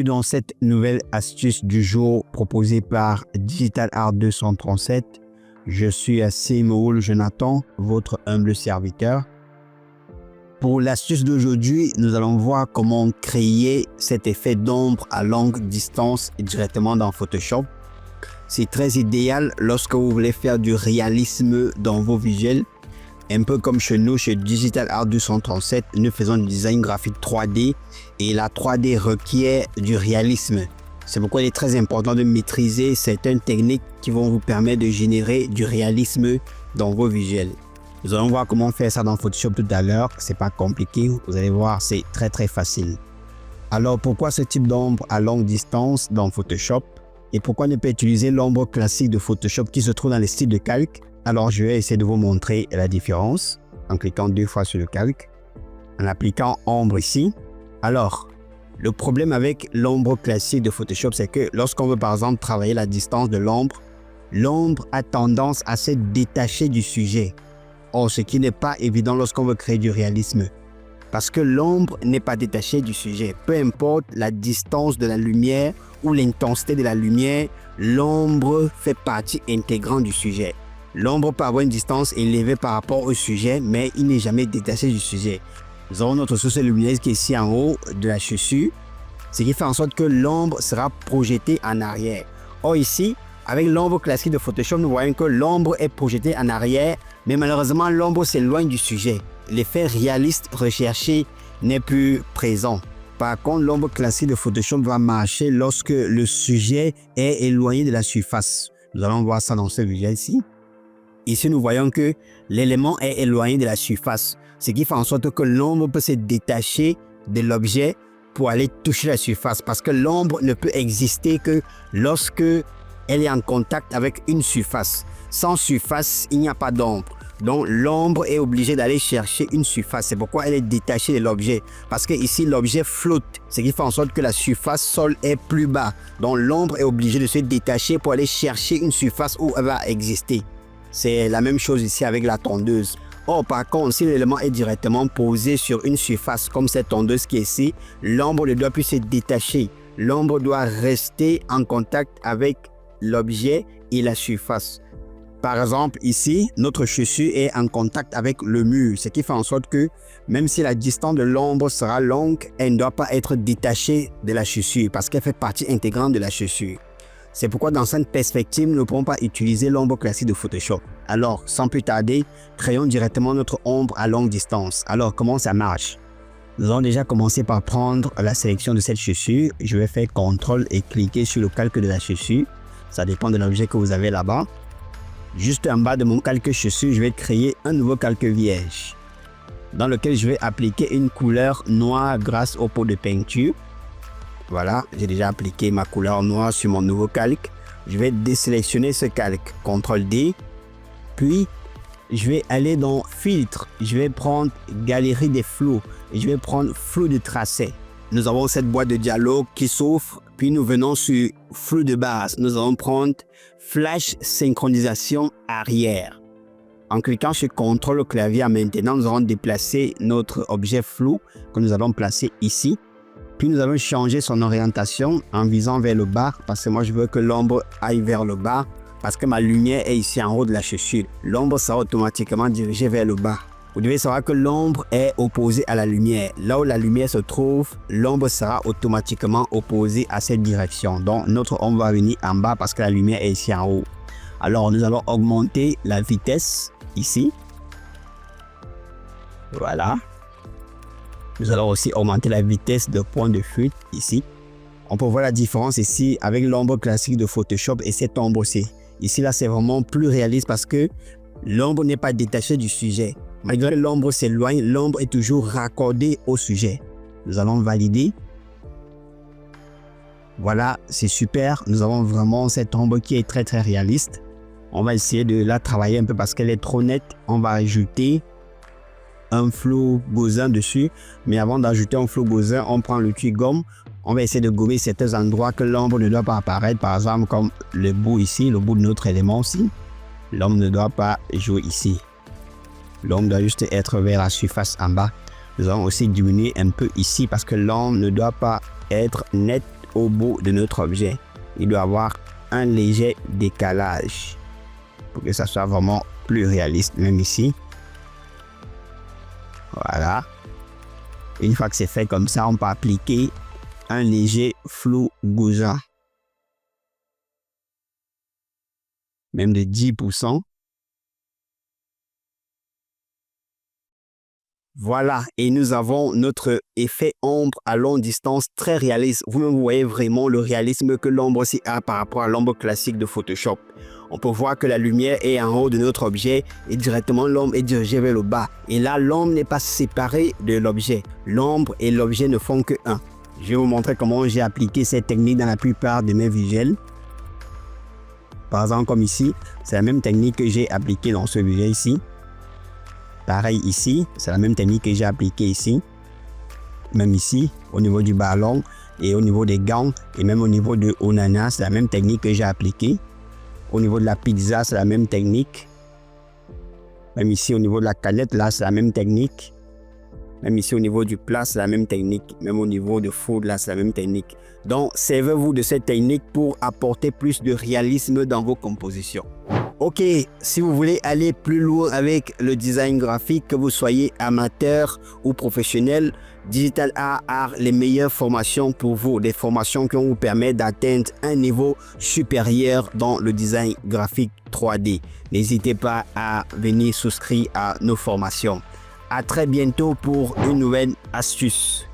dans cette nouvelle astuce du jour proposée par Digital Art 237. Je suis Semoul Jonathan, votre humble serviteur. Pour l'astuce d'aujourd'hui, nous allons voir comment créer cet effet d'ombre à longue distance directement dans Photoshop. C'est très idéal lorsque vous voulez faire du réalisme dans vos visuels. Un peu comme chez nous, chez Digital Art 237, nous faisons du design graphique 3D et la 3D requiert du réalisme. C'est pourquoi il est très important de maîtriser certaines techniques qui vont vous permettre de générer du réalisme dans vos visuels. Nous allons voir comment faire ça dans Photoshop tout à l'heure. C'est pas compliqué, vous allez voir, c'est très facile. Alors pourquoi ce type d'ombre à longue distance dans Photoshop? Et pourquoi ne pas utiliser l'ombre classique de Photoshop qui se trouve dans les styles de calque? Alors je vais essayer de vous montrer la différence en cliquant 2 fois sur le calque, en appliquant ombre ici. Alors, le problème avec l'ombre classique de Photoshop, c'est que lorsqu'on veut par exemple travailler la distance de l'ombre, l'ombre a tendance à se détacher du sujet. Or, ce qui n'est pas évident lorsqu'on veut créer du réalisme. Parce que l'ombre n'est pas détachée du sujet. Peu importe la distance de la lumière ou l'intensité de la lumière, l'ombre fait partie intégrante du sujet. L'ombre peut avoir une distance élevée par rapport au sujet, mais il n'est jamais détaché du sujet. Nous avons notre source lumineuse qui est ici en haut de la chaussure, ce qui fait en sorte que l'ombre sera projetée en arrière. Or ici, avec l'ombre classique de Photoshop, nous voyons que l'ombre est projetée en arrière, mais malheureusement, l'ombre s'éloigne du sujet. L'effet réaliste recherché n'est plus présent. Par contre, l'ombre classique de Photoshop va marcher lorsque le sujet est éloigné de la surface. Nous allons voir ça dans ce visuel ici. Ici, nous voyons que l'élément est éloigné de la surface, ce qui fait en sorte que l'ombre peut se détacher de l'objet pour aller toucher la surface, parce que l'ombre ne peut exister que lorsque elle est en contact avec une surface. Sans surface, il n'y a pas d'ombre. Donc, l'ombre est obligée d'aller chercher une surface. C'est pourquoi elle est détachée de l'objet. Parce que ici, l'objet flotte, ce qui fait en sorte que la surface sol est plus bas. Donc, l'ombre est obligée de se détacher pour aller chercher une surface où elle va exister. C'est la même chose ici avec la tondeuse. Or, par contre, si l'élément est directement posé sur une surface comme cette tondeuse qui est ici, l'ombre ne doit plus se détacher. L'ombre doit rester en contact avec l'objet et la surface. Par exemple, ici, notre chaussure est en contact avec le mur, ce qui fait en sorte que même si la distance de l'ombre sera longue, elle ne doit pas être détachée de la chaussure parce qu'elle fait partie intégrante de la chaussure. C'est pourquoi dans cette perspective, nous ne pouvons pas utiliser l'ombre classique de Photoshop. Alors, sans plus tarder, créons directement notre ombre à longue distance. Alors, comment ça marche? Nous allons déjà commencer par prendre la sélection de cette chaussure. Je vais faire CTRL et cliquer sur le calque de la chaussure. Ça dépend de l'objet que vous avez là-bas. Juste en bas de mon calque chaussure, je vais créer un nouveau calque vierge dans lequel je vais appliquer une couleur noire grâce au pot de peinture. Voilà, j'ai déjà appliqué ma couleur noire sur mon nouveau calque. Je vais désélectionner ce calque, CTRL D. Puis, je vais aller dans Filtre. Je vais prendre Galerie des flous. Et je vais prendre Flou de tracé. Nous avons cette boîte de dialogue qui s'ouvre. Puis, nous venons sur Flou de base. Nous allons prendre Flash Synchronisation arrière. En cliquant sur CTRL au clavier maintenant, nous allons déplacer notre objet flou que nous allons placer ici. Puis nous allons changer son orientation en visant vers le bas parce que moi je veux que l'ombre aille vers le bas parce que ma lumière est ici en haut de la chaussure. L'ombre sera automatiquement dirigée vers le bas. Vous devez savoir que l'ombre est opposée à la lumière. Là où la lumière se trouve, l'ombre sera automatiquement opposée à cette direction. Donc notre ombre va venir en bas parce que la lumière est ici en haut. Alors nous allons augmenter la vitesse ici. Voilà. Nous allons aussi augmenter la vitesse de point de fuite ici. On peut voir la différence ici avec l'ombre classique de Photoshop et cette ombre-ci. Ici, là, c'est vraiment plus réaliste parce que l'ombre n'est pas détachée du sujet. Malgré que l'ombre s'éloigne, l'ombre est toujours raccordée au sujet. Nous allons valider. Voilà, c'est super. Nous avons vraiment cette ombre qui est très réaliste. On va essayer de la travailler un peu parce qu'elle est trop nette. On va ajouter un flou Gaussian dessus, mais avant d'ajouter un flou Gaussian, on prend l'outil gomme. On va essayer de gommer certains endroits que l'ombre ne doit pas apparaître, par exemple comme le bout ici, le bout de notre élément aussi. L'ombre ne doit pas jouer ici. L'ombre doit juste être vers la surface en bas. Nous allons aussi diminuer un peu ici parce que l'ombre ne doit pas être nette au bout de notre objet. Il doit avoir un léger décalage pour que ça soit vraiment plus réaliste, même ici. Voilà. Une fois que c'est fait comme ça, on peut appliquer un léger flou gaussian, même de 10%. Voilà, et nous avons notre effet ombre à longue distance très réaliste. Vous voyez vraiment le réalisme que l'ombre aussi a par rapport à l'ombre classique de Photoshop. On peut voir que la lumière est en haut de notre objet et directement l'ombre est dirigée vers le bas. Et là, l'ombre n'est pas séparée de l'objet. L'ombre et l'objet ne font que un. Je vais vous montrer comment j'ai appliqué cette technique dans la plupart de mes visuels. Par exemple, comme ici, c'est la même technique que j'ai appliquée dans ce visuel ici. Pareil ici, c'est la même technique que j'ai appliquée ici. Même ici, au niveau du ballon et au niveau des gants et même au niveau de Onana, c'est la même technique que j'ai appliquée. Au niveau de la pizza, c'est la même technique. Même ici, au niveau de la canette, là, c'est la même technique. Même ici, au niveau du plat, c'est la même technique. Même au niveau de food, là, c'est la même technique. Donc, servez-vous de cette technique pour apporter plus de réalisme dans vos compositions. Ok, si vous voulez aller plus loin avec le design graphique, que vous soyez amateur ou professionnel, Digital Art a les meilleures formations pour vous, des formations qui vont vous permettre d'atteindre un niveau supérieur dans le design graphique 3D. N'hésitez pas à venir souscrire à nos formations. À très bientôt pour une nouvelle astuce.